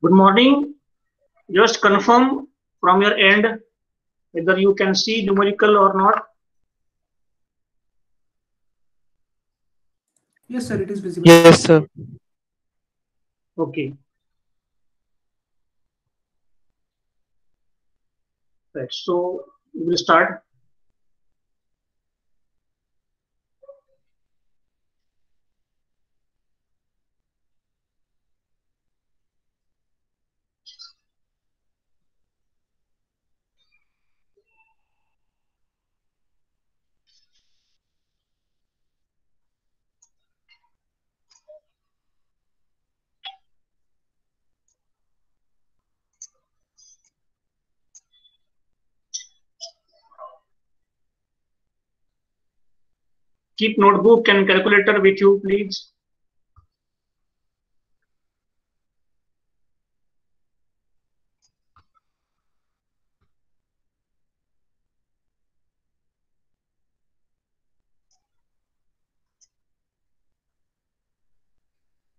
Good morning. Just confirm from your end whether you can see numerical or not. Yes, sir, it is visible. Yes, sir. Okay. Right. So we will start. Keep notebook and calculator with you, please.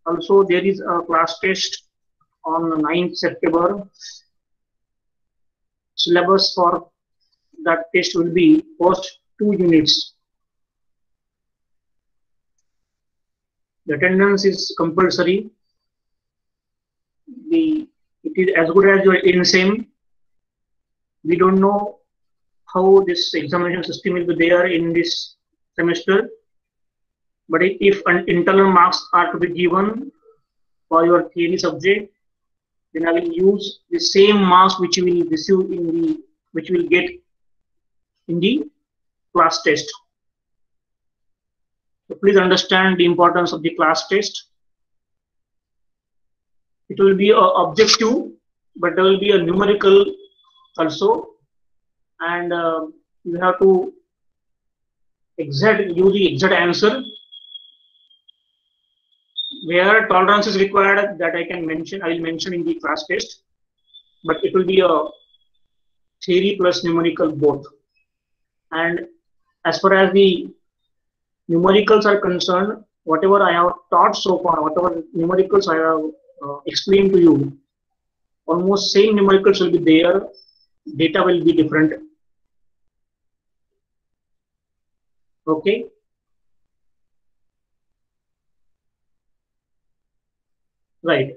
Also, there is a class test on 9th September. Syllabus for that test will be first 2 units. The attendance is compulsory. It is as good as your in same. We don't know how this examination system will be there in this semester. But if internal marks are to be given for your theory subject, then I will use the same marks which you will receive which you will get in the class test. So please understand the importance of the class test. It will be an objective, but there will be a numerical also, and you have to use the exact answer. Where tolerance is required, that I will mention in the class test, but it will be a theory plus numerical both. And as far as the numericals are concerned, whatever I have taught so far, whatever numericals I have explained to you, almost same numericals will be there, data will be different. Okay. Right.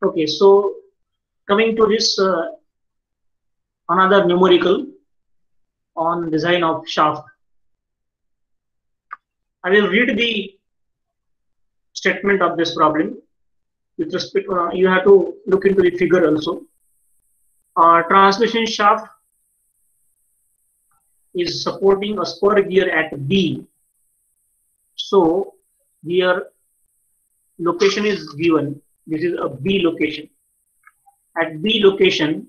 Okay, so coming to this another numerical on design of shaft. I will read the statement of this problem. With respect, you have to look into the figure also. Transmission shaft is supporting a spur gear at B. So here location is given. This is a B location. At B location,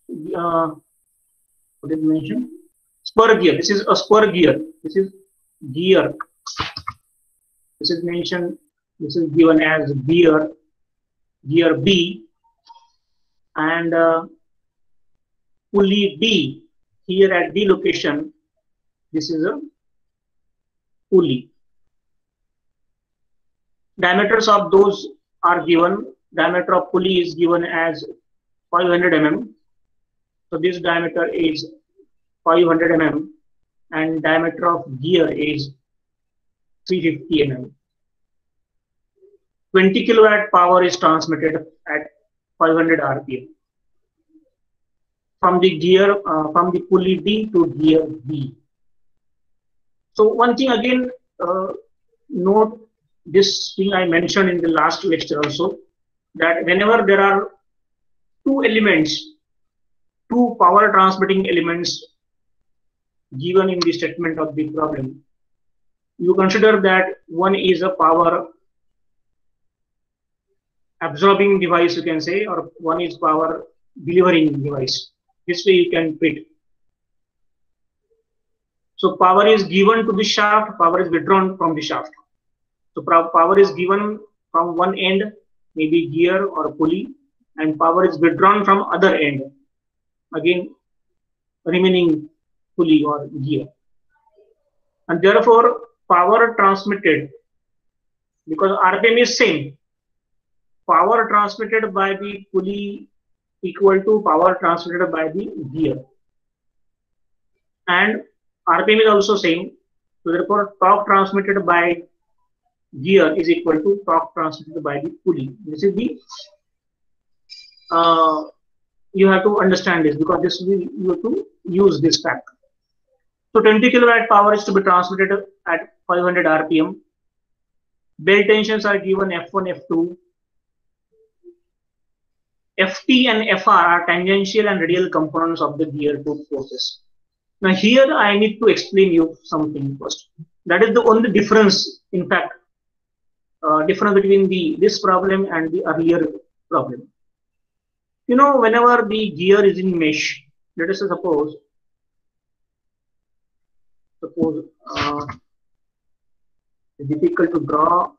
what is mentioned? Spur gear. This is a spur gear. This is gear. This is mentioned. This is given as gear B, and pulley D. Here at D location, this is a pulley. Diameters of those are given. Diameter of pulley is given as 500 mm. So this diameter is 500 mm, and diameter of gear is 350 mm. 20 kilowatt power is transmitted at 500 rpm from the gear from the pulley D to gear B. So one thing again, note this thing I mentioned in the last lecture also, that whenever there are two power transmitting elements given in the statement of the problem, you consider that one is a power absorbing device, you can say, or one is power delivering device. This way you can treat. So power is given to the shaft, power is withdrawn from the shaft. So power is given from one end, maybe gear or pulley, and power is withdrawn from other end, again remaining pulley or gear. and therefore power transmitted, because RPM is same, power transmitted by the pulley equal to power transmitted by the gear, and RPM is also same, so therefore torque transmitted by gear is equal to torque transmitted by the pulley. This is the you have to understand this, because this will you have to use this fact. So 20 kilowatt power is to be transmitted at 500 RPM. Belt tensions are given F1, F2. Ft and Fr are tangential and radial components of the gear tooth forces. Now here I need to explain you something first. That is the only difference, in fact, difference between this problem and the earlier problem. You know, whenever the gear is in mesh, let us say suppose it's difficult to draw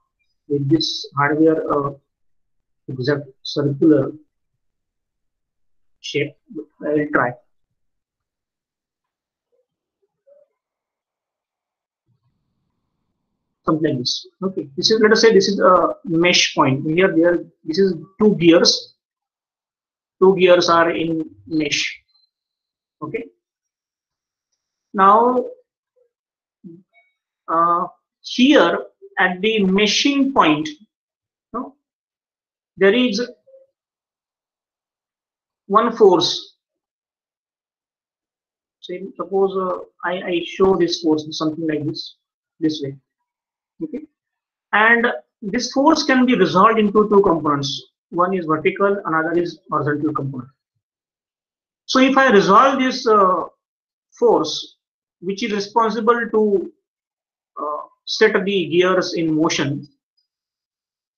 with this hardware exact circular shape, but I will try. Something like this. Okay, this is, let us say this is a mesh point. Here, this is two gears. Two gears are in mesh. Okay. Now, here at the meshing point, no, there is one force. Say, suppose I show this force something like this way. Okay, and this force can be resolved into two components. One is vertical, another is horizontal component. So if I resolve this force, which is responsible to set the gears in motion,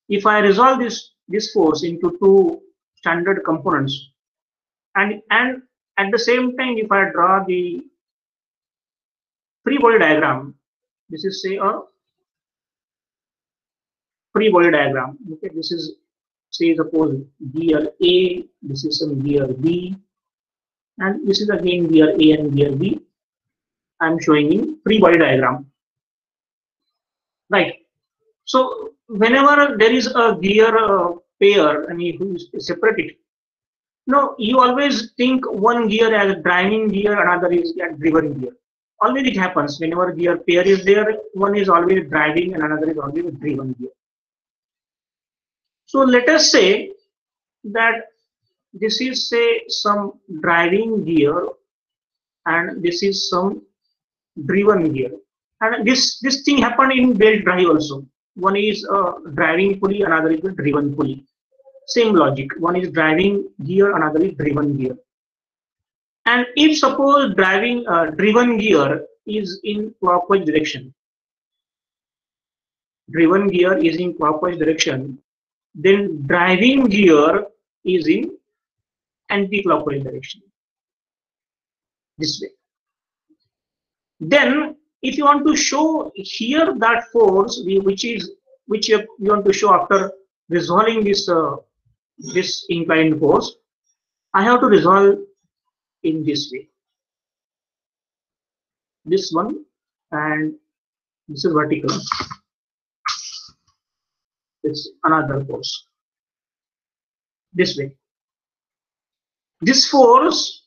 if I resolve this force into two standard components, and at the same time, if I draw the free body diagram, this is say a free body diagram. Okay, this is say suppose gear A, this is some gear B, and this is again gear A and gear B. I am showing in free body diagram. Right. So whenever there is a gear pair and you separate it, no, you always think one gear as a driving gear, another is a driven gear. Always it happens whenever gear pair is there, one is always driving and another is always a driven gear. So let us say that this is say some driving gear and this is some driven gear, and this thing happened in belt drive also. One is a driving pulley, another is a driven pulley. Same logic, one is driving gear, another is driven gear. And if suppose driven gear is in clockwise direction, driven gear is in clockwise direction, then driving gear is in anti-clockwise direction, this way. Then if you want to show here that force which you want to show after resolving this inclined force, I have to resolve in this way. This one, and this is vertical. It's another force. This way. This force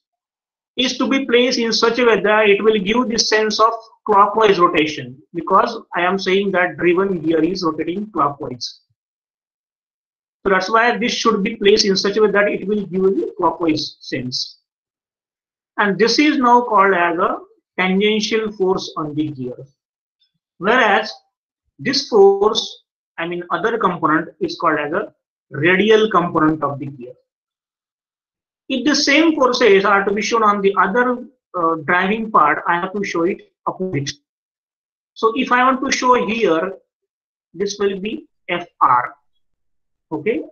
is to be placed in such a way that it will give this sense of clockwise rotation, because I am saying that driven gear is rotating clockwise. So that's why this should be placed in such a way that it will give a clockwise sense. And this is now called as a tangential force on the gear. Whereas this force, I mean other component, is called as a radial component of the gear. If the same forces are to be shown on the other driving part, I have to show it opposite. So if I want to show here, this will be Fr. Okay.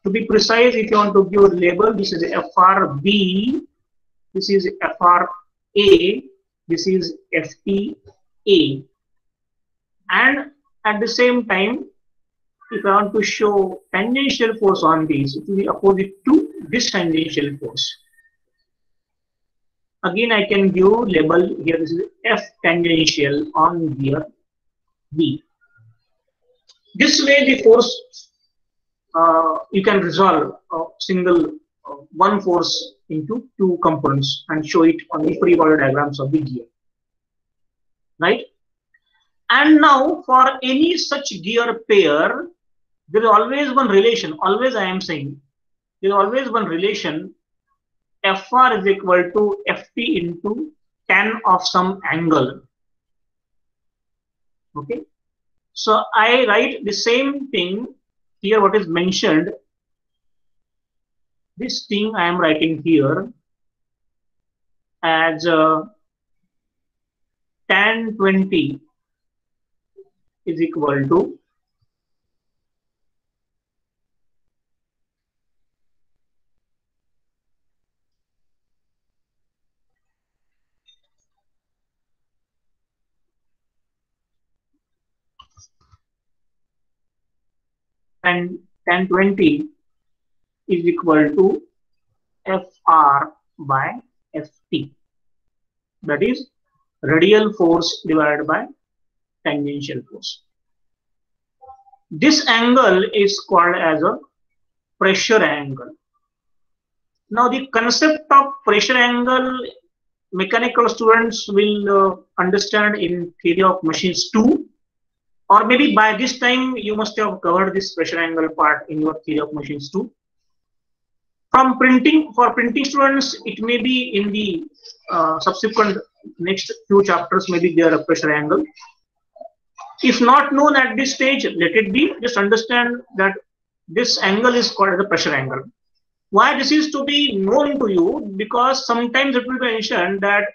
To be precise, if you want to give a label, this is FRB, this is FRA, this is FTA. And at the same time, if I want to show tangential force on these, it will be opposite to this tangential force. Again, I can give label here. This is F tangential on gear V. This way, the force you can resolve a single one force into two components and show it on the free body diagrams of the gear, right? And now for any such gear pair, there is always one relation. Always I am saying there is always one relation. Fr is equal to Ft into tan of some angle. Okay. So I write the same thing here. What is mentioned? This thing I am writing here as tan 20 is equal to and tan 20 is equal to Fr by Ft. That is radial force divided by tangential force. This angle is called as a pressure angle. Now the concept of pressure angle, mechanical students will understand in theory of machines too, or maybe by this time you must have covered this pressure angle part in your theory of machines too. From printing, for printing students, it may be in the subsequent next few chapters, maybe there a pressure angle. If not known at this stage, let it be. Just understand that this angle is called the pressure angle. Why this is to be known to you? Because sometimes it will be mentioned that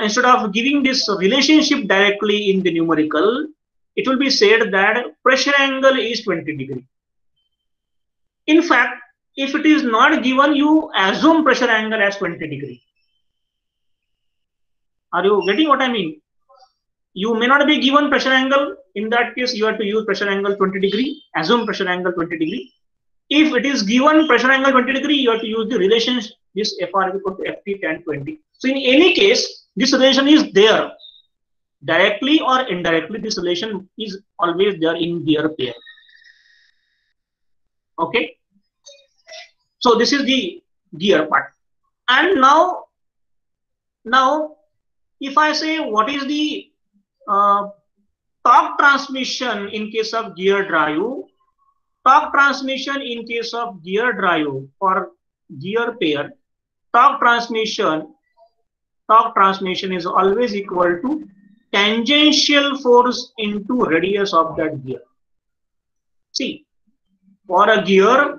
instead of giving this relationship directly in the numerical, it will be said that pressure angle is 20 degree. In fact, if it is not given, you assume pressure angle as 20 degree. Are you getting what I mean? You may not be given pressure angle. In that case, you have to use pressure angle 20 degree, assume pressure angle 20 degree. If it is given pressure angle 20 degree, you have to use the relation, this Fr is equal to Ft tan 20. So in any case, this relation is there. Directly or indirectly, this relation is always there in gear pair. Okay. So this is the gear part. And now if I say what is the torque transmission in case of gear drive, torque transmission in case of gear drive for gear pair, torque transmission is always equal to tangential force into radius of that gear. See, for a gear,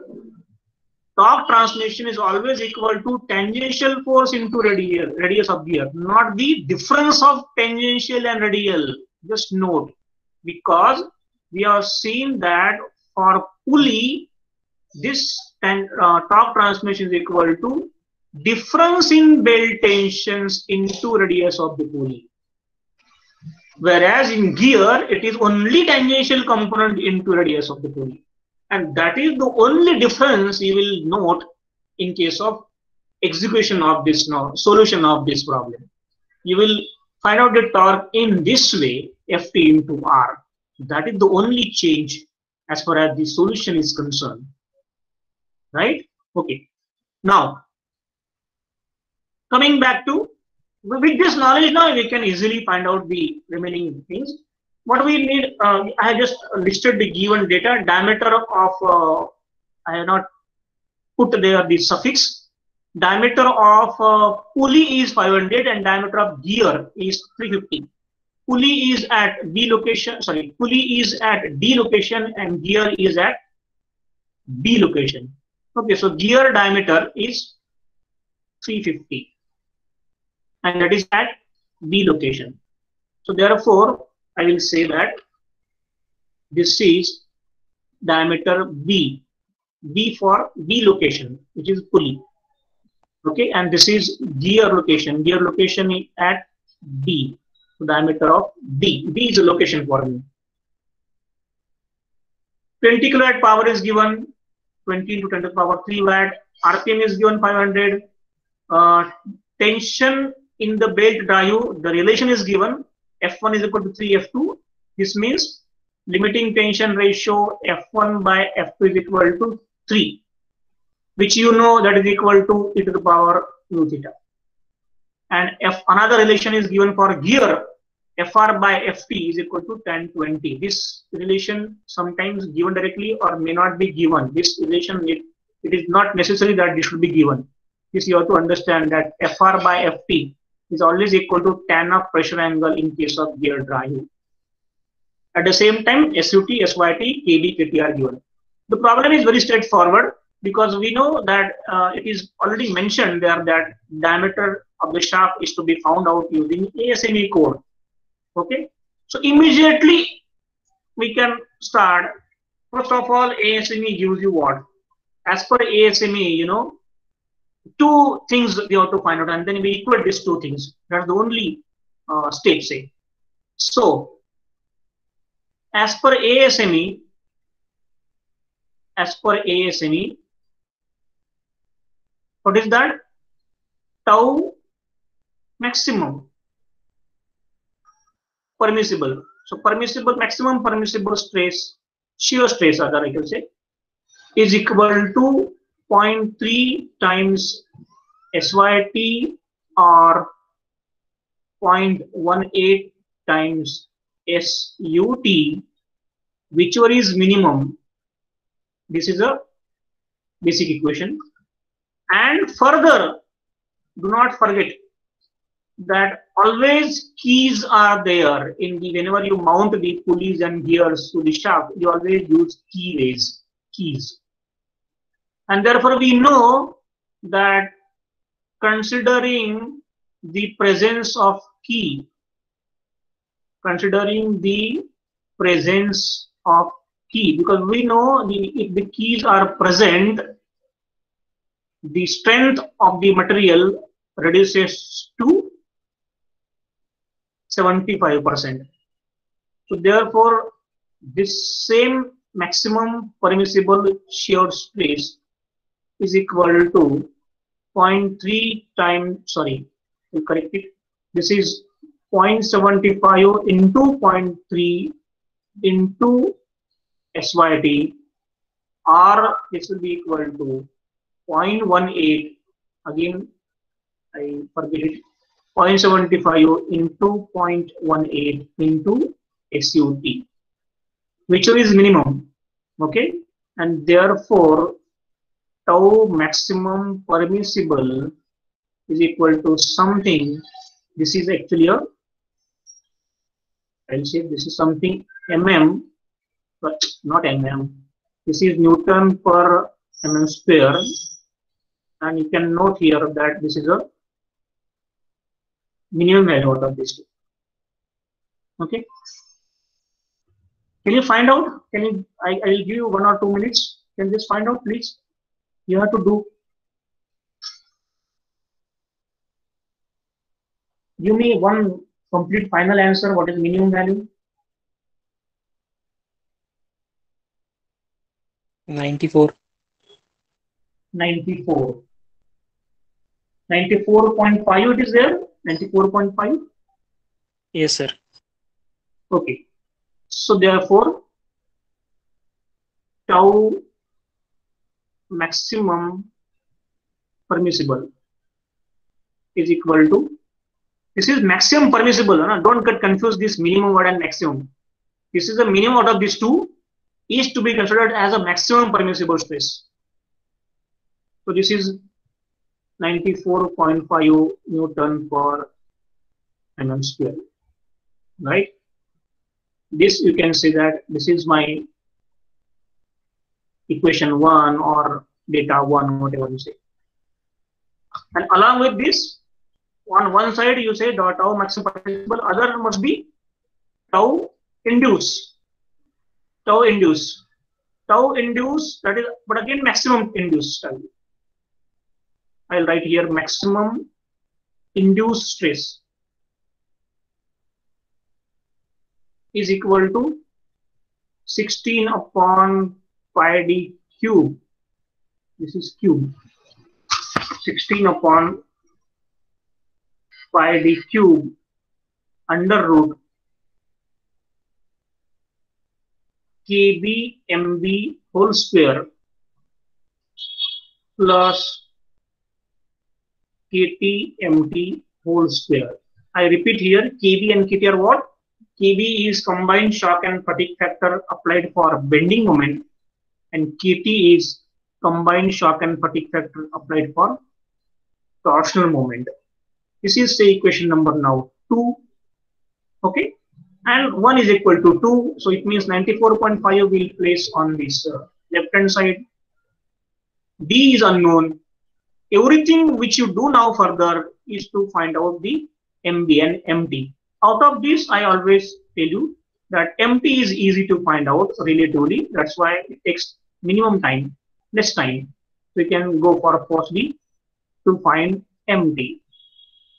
torque transmission is always equal to tangential force into radius of gear, not the difference of tangential and radial. Just note, because we have seen that for pulley, this torque transmission is equal to difference in belt tensions into radius of the pulley. Whereas in gear, it is only tangential component into radius of the pulley. And that is the only difference you will note in case of execution of this solution of this problem. You will find out the torque in this way, Ft into R. That is the only change as far as the solution is concerned. Right? Okay. Now, coming back to, with this knowledge now, we can easily find out the remaining things. What we need, I have just listed the given data. Diameter of, I have not put there the suffix. Diameter of pulley is 500 and diameter of gear is 350. Pulley is at B location, sorry, pulley is at D location and gear is at B location. Okay, so gear diameter is 350 and that is at B location. So therefore, I will say that this is diameter B, B for B location, which is pulley. Okay, and this is gear location is at D, so diameter of D. D is a location for me. 20 kilowatt power is given, 20 into 10 to the power 3 watt. RPM is given 500. tension in the belt drive, the relation is given, F1 is equal to 3F2. This means limiting tension ratio F1 by F2 is equal to 3, which you know that is equal to e to the power nu theta. And if another relation is given for gear, Fr by Ft is equal to tan 20. This relation sometimes given directly or may not be given. This relation, it is not necessary that this should be given. This you have to understand that Fr by Ft is always equal to tan of pressure angle in case of gear drive. At the same time, SUT, SYT, KB, KT are given. The problem is very straightforward because we know that it is already mentioned there that diameter of the shaft is to be found out using ASME code. Okay, so immediately we can start. First of all, ASME gives you what? As per ASME, you know, two things we have to find out, and then we equate these two things. That's the only step, say. So, as per ASME, what is that? Tau maximum permissible. So permissible, maximum permissible stress, shear stress, other I can say, is equal to 0.3 times SYT or 0.18 times SUT, whichever is minimum. This is a basic equation. And further, do not forget that always keys are there in the whenever you mount the pulleys and gears to the shaft, you always use keys. And therefore we know that considering the presence of key, because we know if the keys are present, the strength of the material reduces to 75%. So therefore, this same maximum permissible shear stress is equal to 0.3 times, sorry, to correct it, this is 0.75 into 0.3 into SYT, or this will be equal to 0.18, again I forget it, 0.75 into 0.18 into SUT, whichever is minimum, okay, and therefore tau maximum permissible is equal to something. This is actually a, I'll say this is something mm, but not mm. This is Newton per mm square, and you can note here that this is a minimum value out of this two. Okay, can you find out? Can you? I'll give you 1 or 2 minutes. Can you just find out, please? You have to do. Give me one complete final answer. What is minimum value? 94. 94. 94.5 it is there? 94.5? Yes, sir. Okay. So therefore, tau maximum permissible is equal to, this is maximum permissible, don't get confused this minimum word and maximum. This is the minimum out of these two is to be considered as a maximum permissible stress. So this is 94.5 Newton per mm square, right? This you can say that this is my equation 1 or data 1, whatever you say. And along with this, on one side you say dot tau maximum permissible, other must be tau induce. Tau induce, that is, but again maximum induced. I'll write here maximum induced stress is equal to 16 upon pi d cube. This is cube. 16 upon pi d cube under root kb mb whole square plus kt mt whole square. I repeat here, kb and kt are what? kb is combined shock and fatigue factor applied for bending moment, and kt is combined shock and fatigue factor applied for torsional moment. This is say equation number now 2. Okay, and 1 is equal to 2, so it means 94.5 will place on this left hand side. D is unknown. Everything which you do now further is to find out the MB and MT. Out of this, I always tell you that MT is easy to find out relatively. That's why it takes minimum time, less time. We can go for first D to find MT.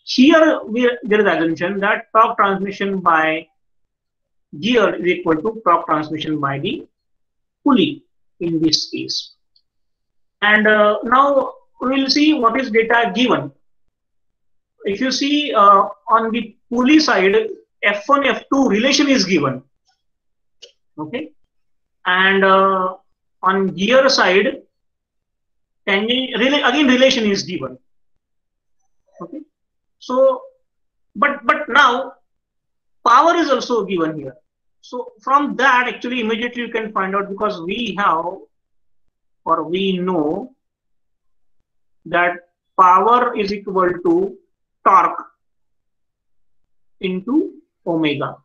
Here, there is assumption that torque transmission by gear is equal to torque transmission by the pulley in this case. And now we will see what is data given. If you see on the pulley side, F1, F2 relation is given. Okay, and on gear side, again relation is given. Okay, so but now power is also given here. So from that, actually immediately you can find out, because we have or we know that power is equal to torque into omega.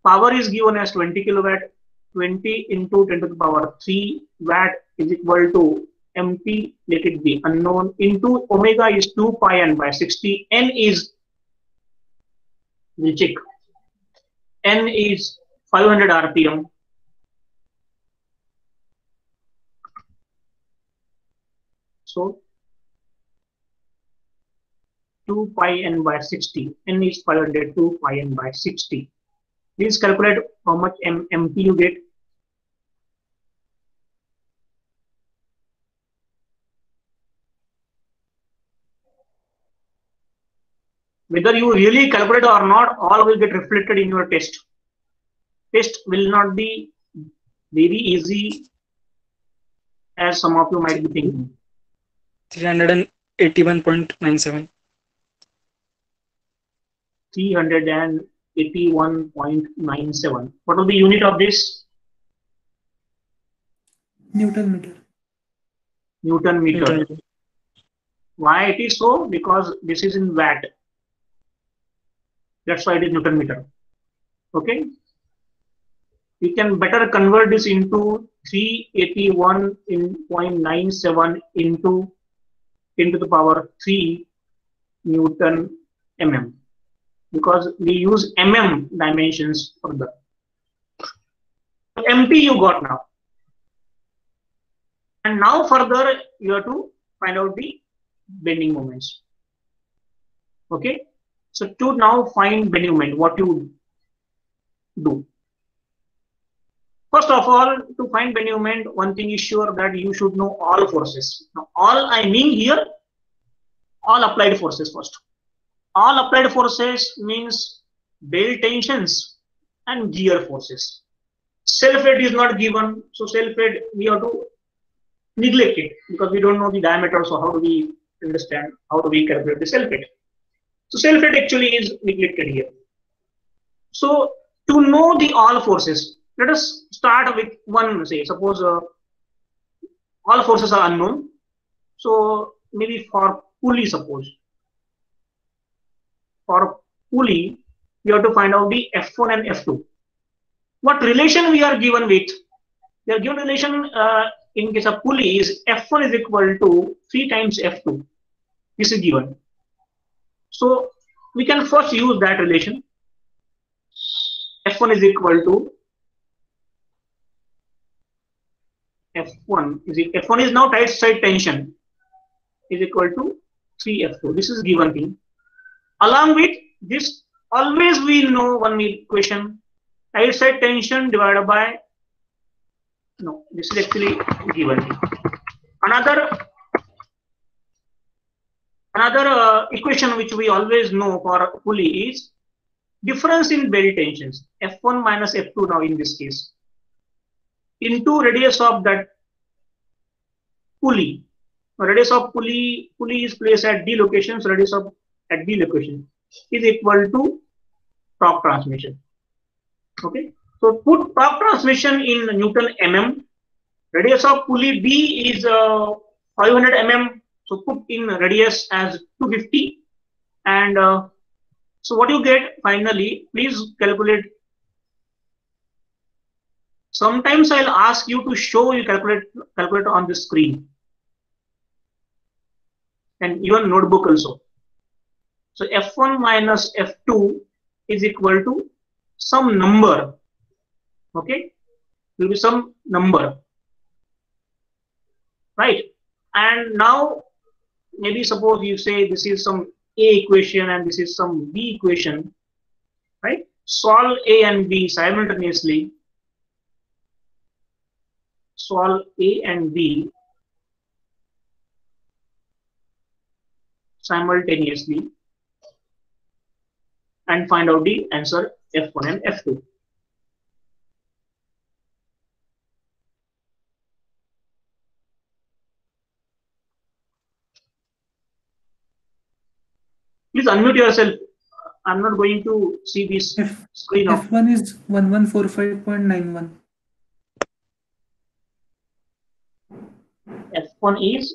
Power is given as 20 kilowatt. 20 into 10 to the power 3 watt is equal to MP, let it be unknown, into omega is 2 pi n by 60. N is, we'll check, N is 500 RPM. So 2 pi n by 60. N is 500, 2 pi n by 60. Please calculate how much MP you get. Whether you really calculate or not, all will get reflected in your test. Test will not be very easy as some of you might be thinking. 381.97. 381.97. What will be unit of this? Newton meter. Newton meter. Why it is so? Because this is in watt. That's why it is Newton meter. Okay. We can better convert this into 381.97 into 10 to the power 3 Newton mm, because we use mm dimensions for the MP you got now. And now further you have to find out the bending moments. Okay. So to now find bending moment, what you do? First of all, to find bending moment, one thing is sure, that you should know all forces. Now, all I mean here, all applied forces first. All applied forces means belt tensions and gear forces. Self-weight is not given, so self-weight we have to neglect it because we don't know the diameter. So how do we understand? How do we calculate the self-weight? So self-weight actually is neglected here. So to know the all forces, let us start with one. Say suppose all forces are unknown. So maybe for pulley, suppose for pulley, we have to find out the F1 and F2. What relation we are given with? We are given relation in case of pulley is F1 is equal to 3 times F2. This is given. So we can first use that relation. F1 is equal to F1 is now tight side tension is equal to 3F2. This is given thing. Along with this, always we know one equation, tight side tension divided by, no, this is actually given thing. Another equation which we always know for pulley is difference in belt tensions, F1 minus F2 now in this case, into radius of that pulley. Radius of pulley is placed at D location, so radius of at D location is equal to torque transmission. Okay, so put torque transmission in Newton mm. Radius of pulley B is 500 mm, so put in radius as 250, and so what you get finally, please calculate. Sometimes I'll ask you to show you calculate on the screen and even notebook also. So F1 minus F2 is equal to some number. Okay, will be some number, right? And now maybe suppose you say this is some A equation and this is some B equation, right? Solve A and B simultaneously. Solve A and B simultaneously and find out the answer F1 and F2. Please unmute yourself. I'm not going to see this screen. F1 is 1145.91. F1 is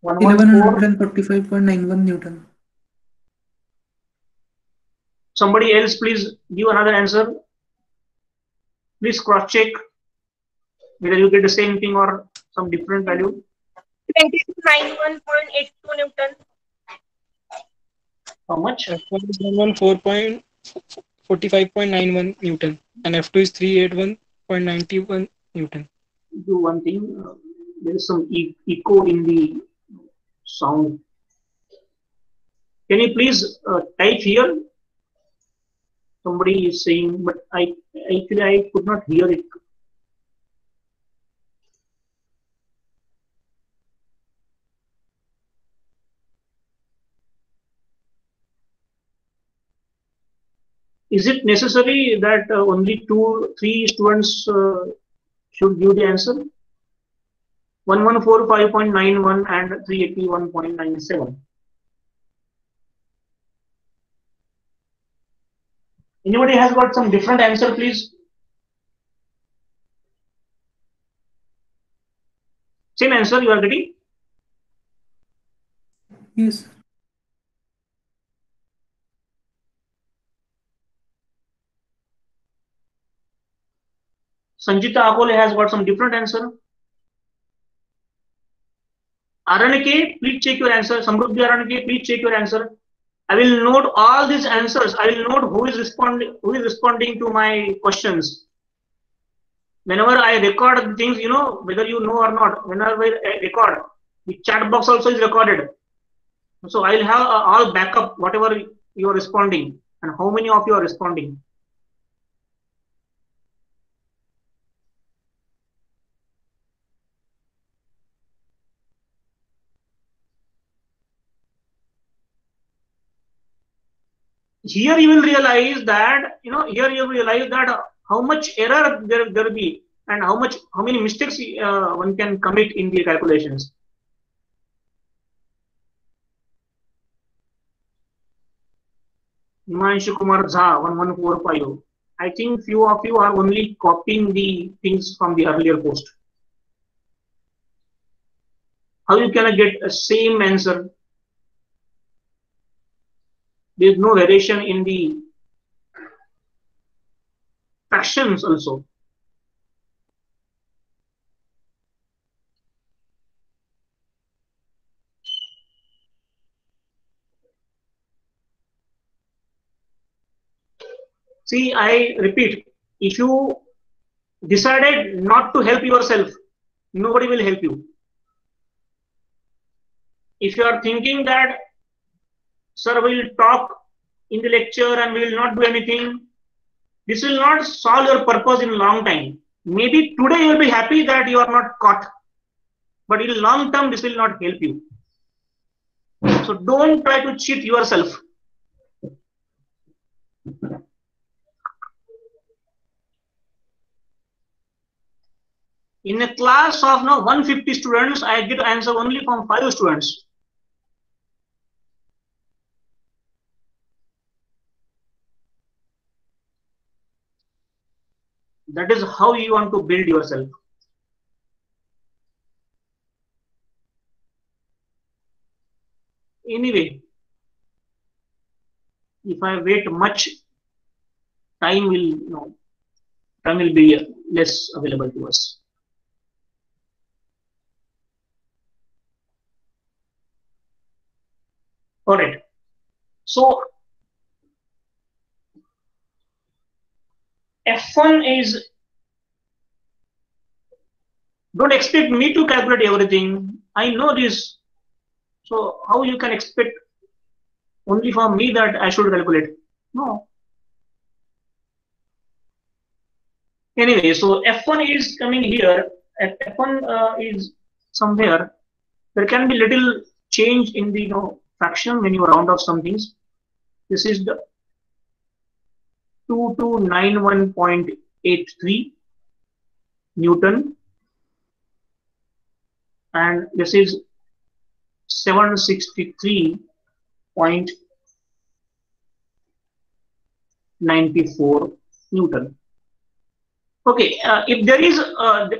1145.91 Newton. Somebody else, please give another answer. Please cross check whether you get the same thing or some different value. 91.82 Newton. How much? F1 is 114.45.91 Newton and F2 is 381.91 Newton. Do one thing. There is some echo in the sound. Can you please type here? Somebody is saying, but I could not hear it. Is it necessary that only 2-3 students should give the answer? 1145.91 and 381.97. Anybody has got some different answer, please? Same answer you are getting? Yes. Sanjita Akole has got some different answer. RNK, please check your answer. Samruddhi RNK, please check your answer. I will note all these answers. I will note who is responding to my questions. Whenever I record things, you know, whether you know or not, whenever I record, the chat box also is recorded. So I will have all backup, whatever you are responding and how many of you are responding. Here you will realize that, how much error there will be and how many mistakes one can commit in the calculations. Himanshu Kumar Jha 1145. I think few of you are only copying the things from the earlier post. How you can get a same answer? There is no variation in the fractions also. See, I repeat, if you decided not to help yourself, nobody will help you. If you are thinking that sir will talk in the lecture and we will not do anything, this will not solve your purpose in long time. Maybe today you will be happy that you are not caught, but in long term this will not help you. So don't try to cheat yourself. In a class of now 150 students, I get answer only from 5 students. That is how you want to build yourself. Anyway, if I wait much, time will be less available to us. All right. So F1 is, don't expect me to calculate everything. I know this. So how you can expect only from me that I should calculate? No. Anyway, so F1 is coming here. F1 is somewhere. There can be little change in the fraction when you round off some things. This is the 2291.83 Newton, and this is 763.94 Newton. Okay, if there is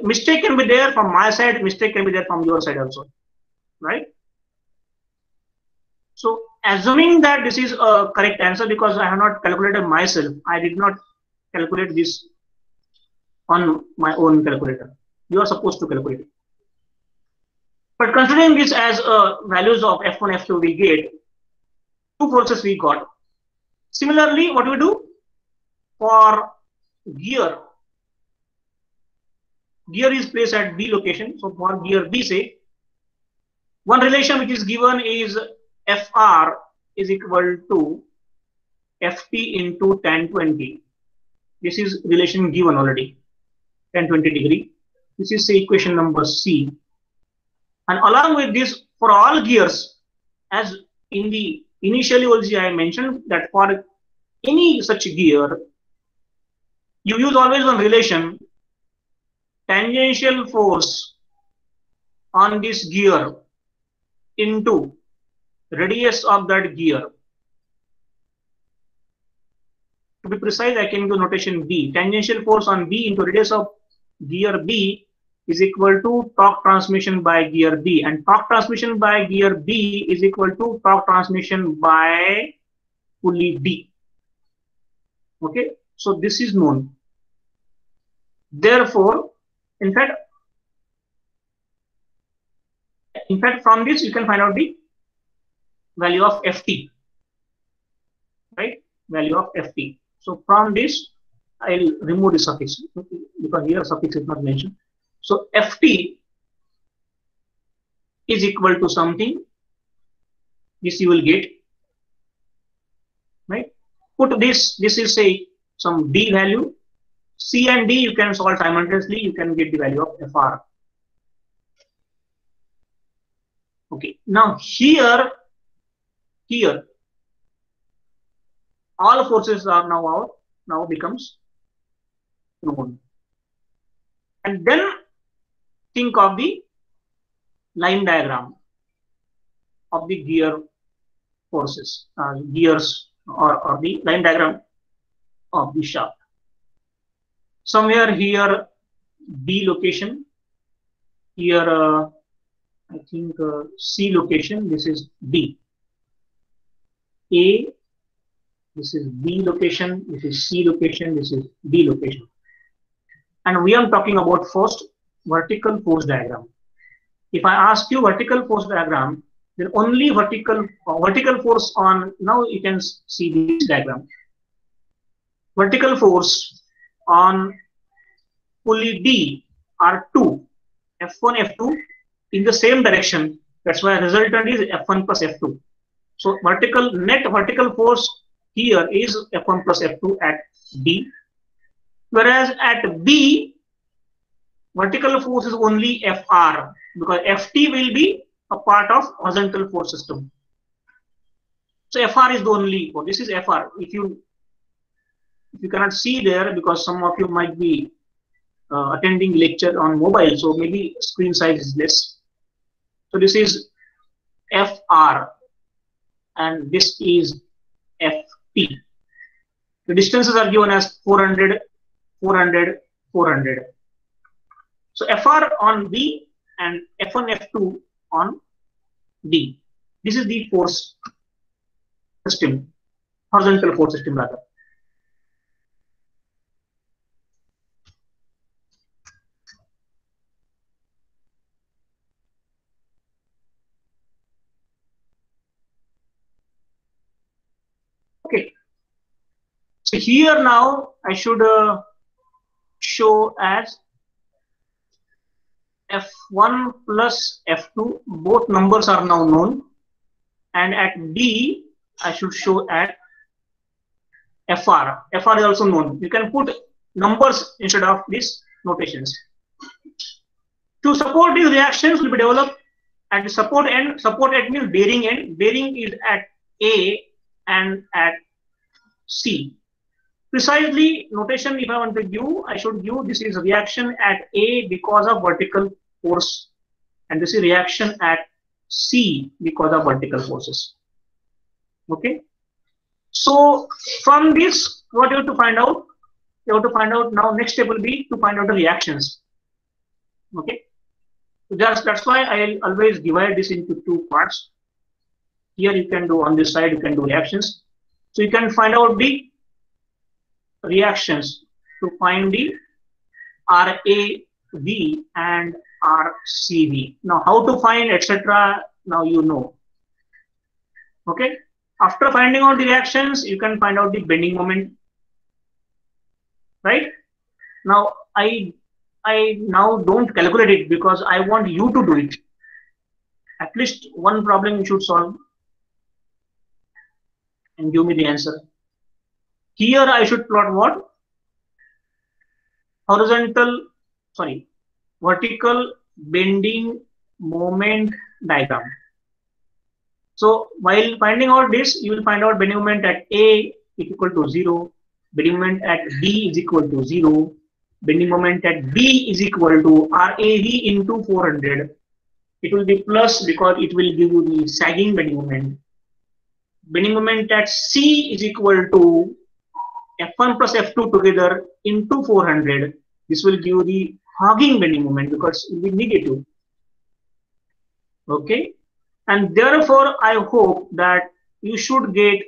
mistake can be there from my side, mistake can be there from your side also, right? So assuming that this is a correct answer, because I have not calculated myself, I did not calculate this on my own calculator. You are supposed to calculate it. But considering this as values of F1, F2 we get, 2 forces we got. Similarly, what we do for gear? Gear is placed at B location. So for gear B, say, one relation which is given is Fr is equal to Ft into tan 20. This is relation given already, tan 20 degree. This is, say, equation number C. And along with this, for all gears, as in the initially also I mentioned that for any such gear, you use always one relation, tangential force on this gear into radius of that gear. To be precise, I can use notation B. Tangential force on B into radius of gear B is equal to torque transmission by gear B, and torque transmission by gear B is equal to torque transmission by pulley D. Okay, so this is known. Therefore, in fact, from this you can find out the value of Ft, right? Value of Ft. So from this, I'll remove the suffix because here suffix is not mentioned. So Ft is equal to something. This you will get, right? Put this. This is, say, some D value. C and D you can solve simultaneously. You can get the value of Fr. Okay. Now here, all forces are now becomes known. And then think of the line diagram of the gear forces, gears, or the line diagram of the shaft. Somewhere here B location, here I think C location, this is D. A, this is B location, this is C location, this is D location. And we are talking about first vertical force diagram. If I ask you vertical force diagram, then only vertical force on, now you can see this diagram. Vertical force on pulley D are 2, F1, F2 in the same direction. That's why resultant is F1 plus F2. So net vertical force here is F1 plus F2 at D. Whereas at B, vertical force is only Fr, because Ft will be a part of horizontal force system. So FR is the only force. This is FR. If you cannot see there, because some of you might be attending lecture on mobile, so maybe screen size is less. So this is FR and this is FT. The distances are given as 400, 400, 400. So FR on B and F1, F2 on D. This is the force system, horizontal force system rather. Okay. So here now I should show as F1 plus F2, both numbers are now known, and at D I should show at FR. FR is also known. You can put numbers instead of these notations. To support these reactions will be developed at the support end. Support end means bearing end. Bearing is at A and at C. Precisely notation, if I want to give, I should give this is reaction at A because of vertical force, and this is reaction at C because of vertical forces. Okay. So from this, what you have to find out? You have to find out now. Next step will be to find out the reactions. Okay. So that's why I always divide this into two parts. Here you can do on this side, you can do reactions. So you can find out the reactions to find the RAV and RCV. Now how to find etc. Now you know. Okay. After finding out the reactions, you can find out the bending moment. Right? Now I now don't calculate it because I want you to do it. At least one problem you should solve and give me the answer. Here I should plot what? Vertical bending moment diagram. So while finding out this, you will find out bending moment at A is equal to 0, bending moment at D is equal to 0, bending moment at B is equal to RAV into 400. It will be plus because it will give you the sagging bending moment. Bending moment at C is equal to F1 plus F2 together into 400. This will give the hogging bending moment because it will be negative. Okay. And therefore, I hope that you should get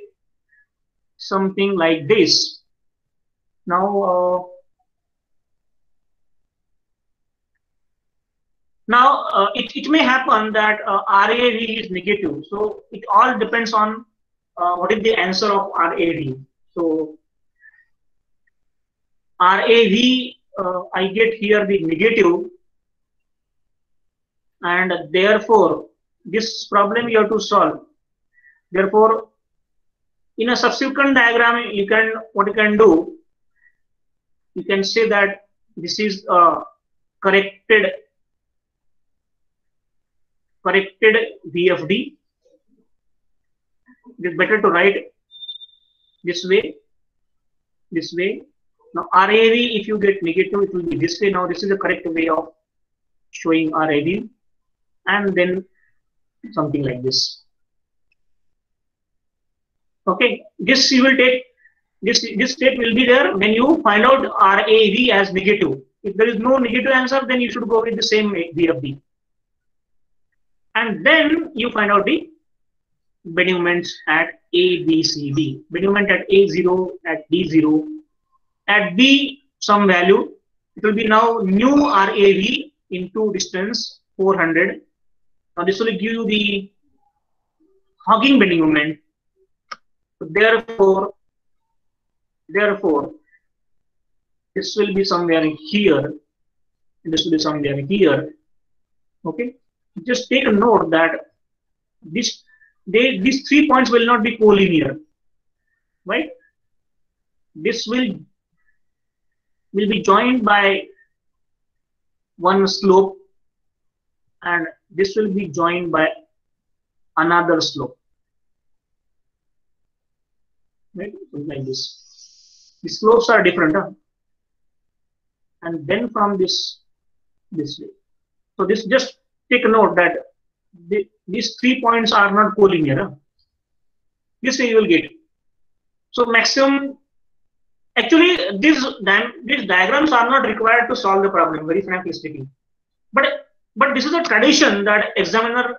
something like this. Now, it may happen that RAV is negative. So it all depends on what is the answer of RAV. So RAV, I get here the negative, and therefore this problem you have to solve. Therefore, in a subsequent diagram, what you can do, you can say that this is corrected VFD. It is better to write this way. Now RAV, if you get negative, it will be this way. Now this is the correct way of showing RAV, and then something like this. Okay, this you will take. This step will be there when you find out RAV as negative. If there is no negative answer, then you should go with the same VFD. And then you find out the bending moments at A, B, C, D. Bending moment at A0, at D0, at B some value. It will be now new RAV into distance 400. Now this will give you the hogging bending moment. Therefore, this will be somewhere here, and this will be somewhere here. Okay, just take a note that these 3 points will not be collinear, right? This will be joined by one slope, and this will be joined by another slope. right? Something like this. The slopes are different, huh? And then from this way. So this, just take a note that these 3 points are not collinear. Huh? This way you will get. So maximum. Actually, these diagrams are not required to solve the problem, very frankly speaking. But this is a tradition that examiner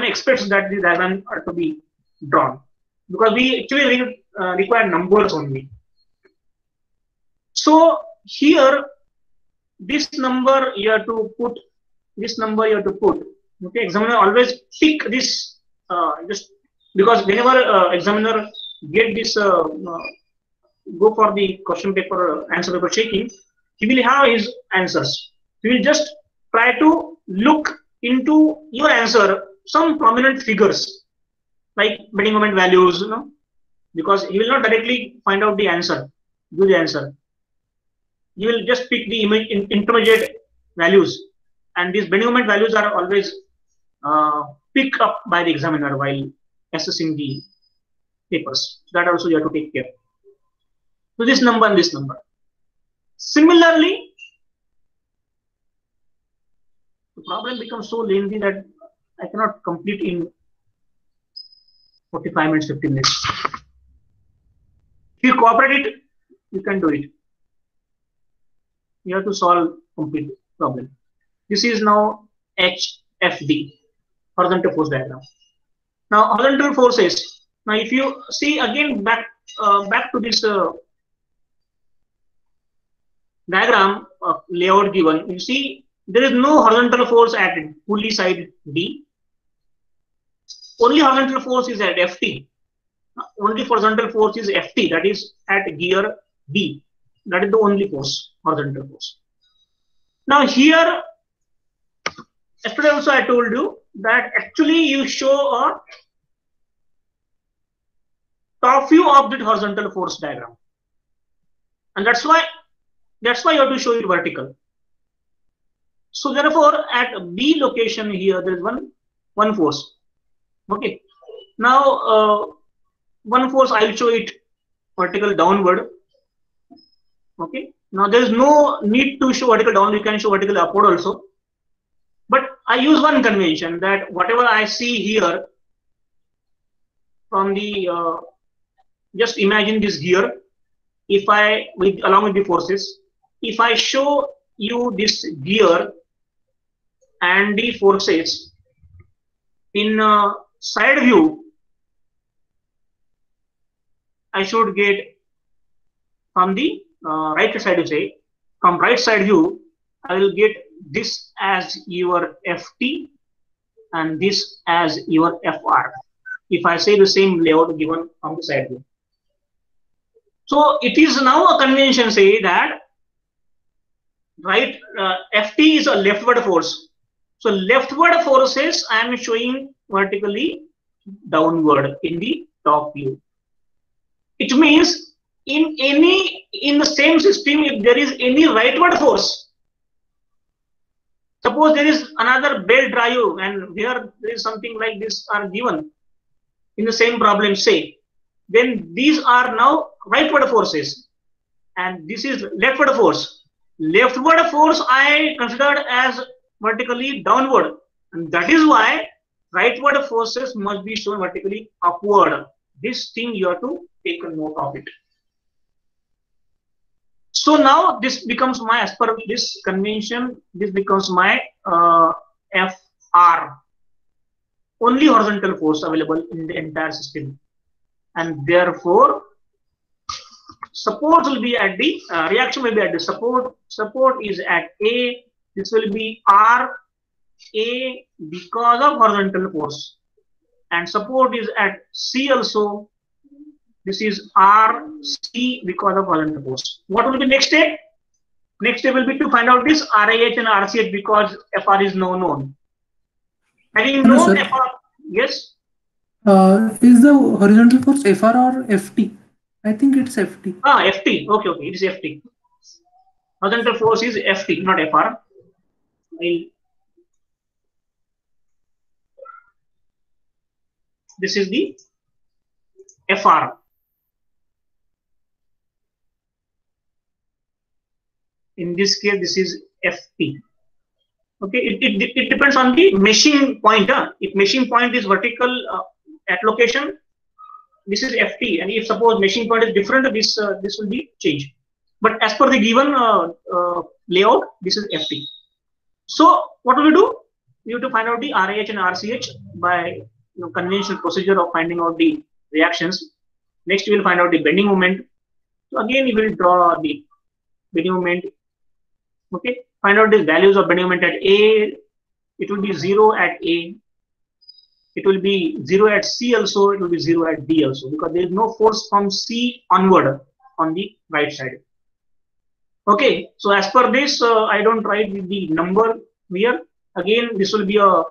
expects that the diagram are to be drawn, because we actually require numbers only. So here, this number you have to put. This number you have to put. Okay, examiner always pick this just because whenever examiner get this go for the question paper answer paper checking, he will have his answers. He will just try to look into your answer some prominent figures like bending moment values, because he will not directly find out the answer, do the answer. You will just pick the intermediate values, and these bending moment values are always picked up by the examiner while assessing the papers. That also you have to take care. So this number and this number. Similarly, the problem becomes so lengthy that I cannot complete in 45 minutes, 50 minutes. If you cooperate it, you can do it. You have to solve complete problem. This is now HFD, horizontal force diagram. Now horizontal forces. Now if you see again back to this diagram layout given, you see there is no horizontal force at pulley side D. Only horizontal force is at FT. Only horizontal force is FT, that is at gear D. That is the only force, horizontal force. Now here, yesterday also I told you that actually you show a top view of the horizontal force diagram, and that's why you have to show it vertical. So therefore, at B location here, there is one force. Okay. Now one force I will show it vertical downward. Okay. Now there is no need to show vertical down. You can show vertical upward also. But I use one convention that whatever I see here from the just imagine this gear. If I along with the forces, if I show you this gear and the forces in side view, I should get from the right side, you say, from right side view, I will get this as your FT and this as your FR. If I say the same layout given from the side view. So it is now a convention say that right FT is a leftward force. So leftward forces I am showing vertically downward in the top view. It means in the same system, if there is any rightward force, suppose there is another belt drive and here there is something like this are given in the same problem, say, then these are now rightward forces and this is leftward force. Leftward force I considered as vertically downward, and that is why rightward forces must be shown vertically upward. This thing you have to take a note of it. So now this becomes my, as per this convention, this becomes my FR. Only horizontal force available in the entire system. And therefore, support will be at the, reaction will be at the support. Support is at A. This will be R, A because of horizontal force. And support is at C also. This is R, C because of horizontal force. What will be next step? Next step will be to find out this RIH and RCH because FR is now known. Having known FR, yes? Is the horizontal force FR or FT? I think it's FT. Ah, FT. Okay, it is FT. Horizontal force is FT, not FR. This is the FR. In this case, this is FP. Okay, it depends on the meshing point. If meshing point is vertical at location, this is FT, and if suppose meshing point is different, this will be changed. But as per the given layout, this is FT. So what do we do? We have to find out the RAH and RCH by conventional procedure of finding out the reactions. Next, we will find out the bending moment. So again, we will draw the bending moment. Okay, find out the values of bending moment at A. It will be 0 at A. It will be 0 at C also. It will be 0 at D also, because there is no force from C onward on the right side. Okay, so as per this, I don't write the number here. Again, this will be a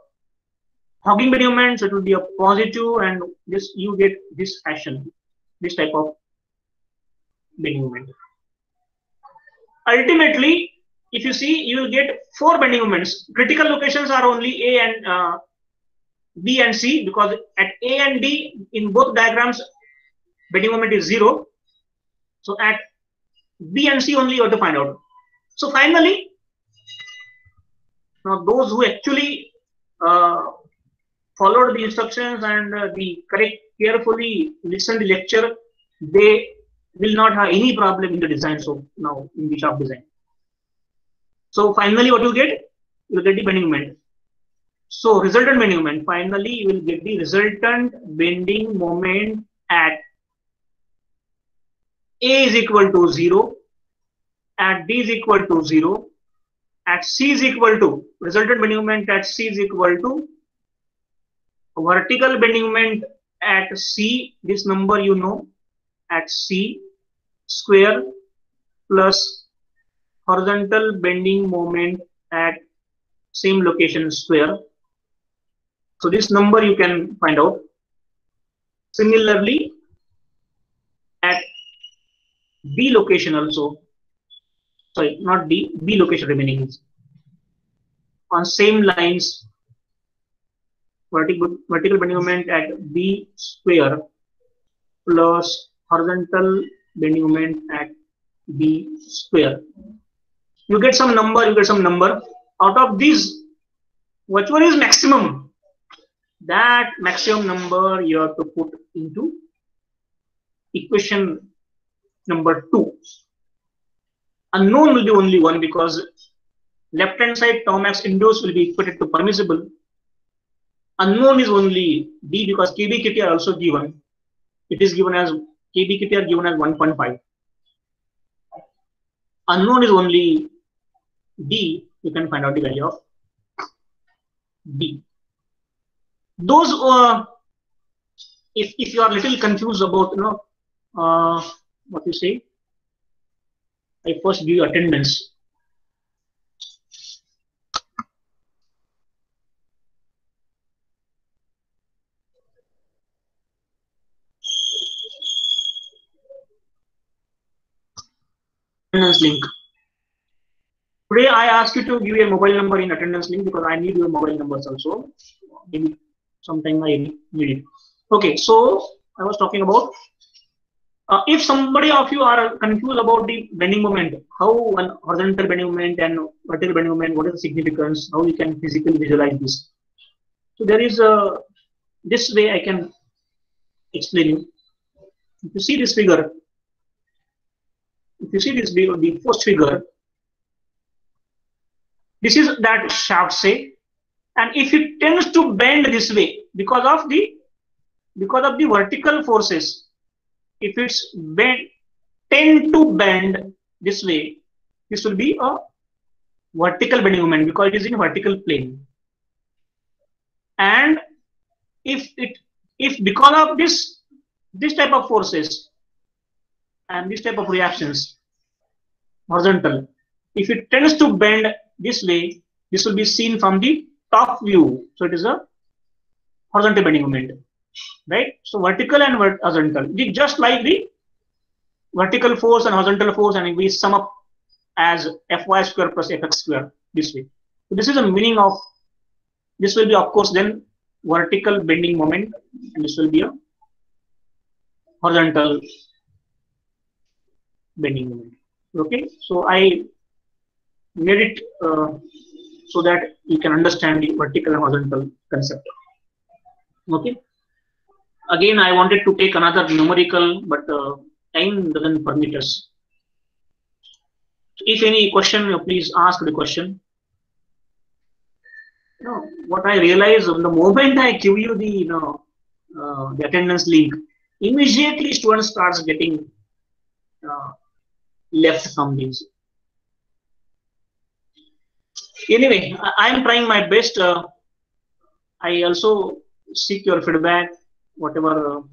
hogging bending moment, so it will be a positive, and this you get this fashion, this type of bending moment. Ultimately, if you see, you will get 4 bending moments. Critical locations are only A and B and C, because at A and D in both diagrams, bending moment is 0. So at B and C only you have to find out. So finally, now those who actually followed the instructions and the carefully listened the lecture, they will not have any problem in the design. So now in the shaft design. So finally, what you get? You will get the bending moment. So resultant bending moment. Finally, you will get the resultant bending moment at A is equal to 0, at D is equal to 0, at C is equal to, resultant bending moment at C is equal to vertical bending moment at C, this number you know, at C square plus horizontal bending moment at same location square. So this number you can find out. Similarly, at B location also, sorry, not D, B location remaining is on same lines, vertical bending moment at B square plus horizontal bending moment at B square. You get some number, Out of these, which one is maximum? That maximum number you have to put into equation number 2. Unknown will be only one, because left hand side tau max induced will be equated to permissible. Unknown is only D, because KB KT are also given. It is given as KB KT are given as 1.5. Unknown is only D. You can find out the value of D. Those if you are little confused about what you say, I first give you attendance. Attendance link. Today I ask you to give a mobile number in attendance link, because I need your mobile numbers also. Maybe sometime I need it. Okay, so I was talking about if somebody of you are confused about the bending moment, how one horizontal bending moment and vertical bending moment, what is the significance, how you can physically visualize this. So there is this way I can explain you. If you see this figure, the first figure, this is that shaft, say, and if it tends to bend this way because of the vertical forces, if it's tend to bend this way, this will be a vertical bending moment, because it is in vertical plane. And if because of this type of forces and this type of reactions, horizontal, if it tends to bend this way, this will be seen from the top view. So it is a horizontal bending moment, right? So vertical and horizontal, just like the vertical force and horizontal force, and we sum up as Fy square plus Fx square this way. So this is the meaning of this. Will be, of course, then vertical bending moment, and this will be a horizontal bending moment. Okay, so I made it so that you can understand the vertical and horizontal concept. Okay. Again, I wanted to take another numerical, but time doesn't permit us. If any question, please ask the question. What I realize the moment I give you the attendance link, immediately students starts getting left from these. Anyway, I am trying my best. I also seek your feedback, whatever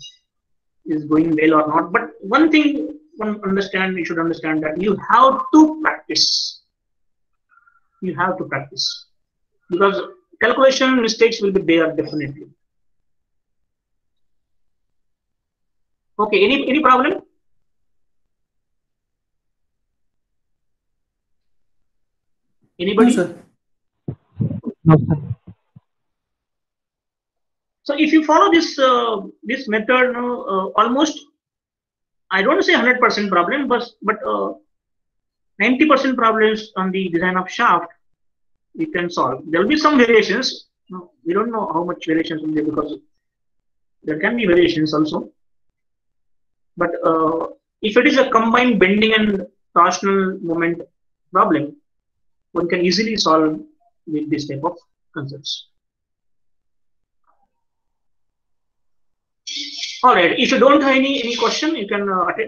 is going well or not. But one thing you should understand that you have to practice. You have to practice because calculation mistakes will be there definitely. Okay, any problem? Anybody? No, sir. No, sir. So if you follow this method, almost I don't say 100% problem, but 90% problems on the design of shaft you can solve. There will be some variations. We don't know how much variations will be because there can be variations also. But if it is a combined bending and torsional moment problem, one can easily solve with this type of concepts. All right. If you don't have any question, you can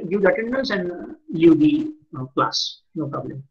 give the attendance and leave the class. No problem.